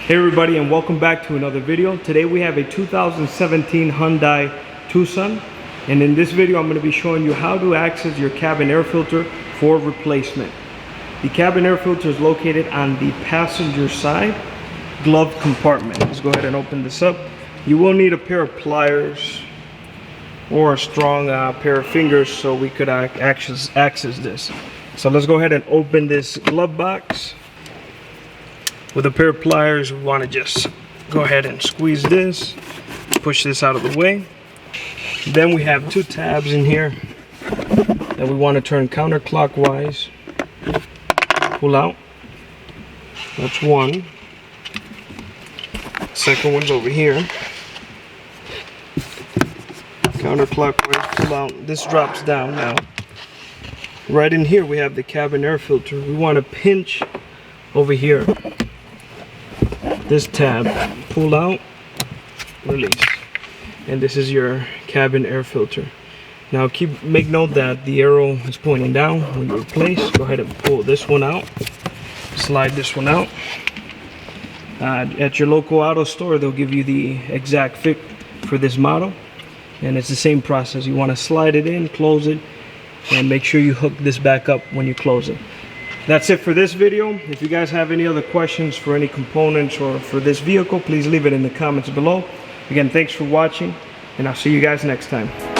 Hey everybody, and welcome back to another video. Today we have a 2017 Hyundai Tucson, and in this video I'm going to be showing you how to access your cabin air filter for replacement. The cabin air filter is located on the passenger side glove compartment. Let's go ahead and open this up. You will need a pair of pliers or a strong pair of fingers so we could access this. So let's go ahead and open this glove box. With a pair of pliers, we want to just go ahead and squeeze this, push this out of the way. Then we have two tabs in here that we want to turn counterclockwise. Pull out. That's one. Second one's over here. Counterclockwise, pull out. This drops down now. Right in here we have the cabin air filter. We want to pinch over here. This tab, pull out, release, and this is your cabin air filter. Now make note that the arrow is pointing down when you replace. Go ahead and pull this one out, slide this one out. At your local auto store, they'll give you the exact fit for this model, and it's the same process. You want to slide it in, close it, and make sure you hook this back up when you close it. That's it for this video. If you guys have any other questions for any components or for this vehicle, please leave it in the comments below. Again, thanks for watching, and I'll see you guys next time.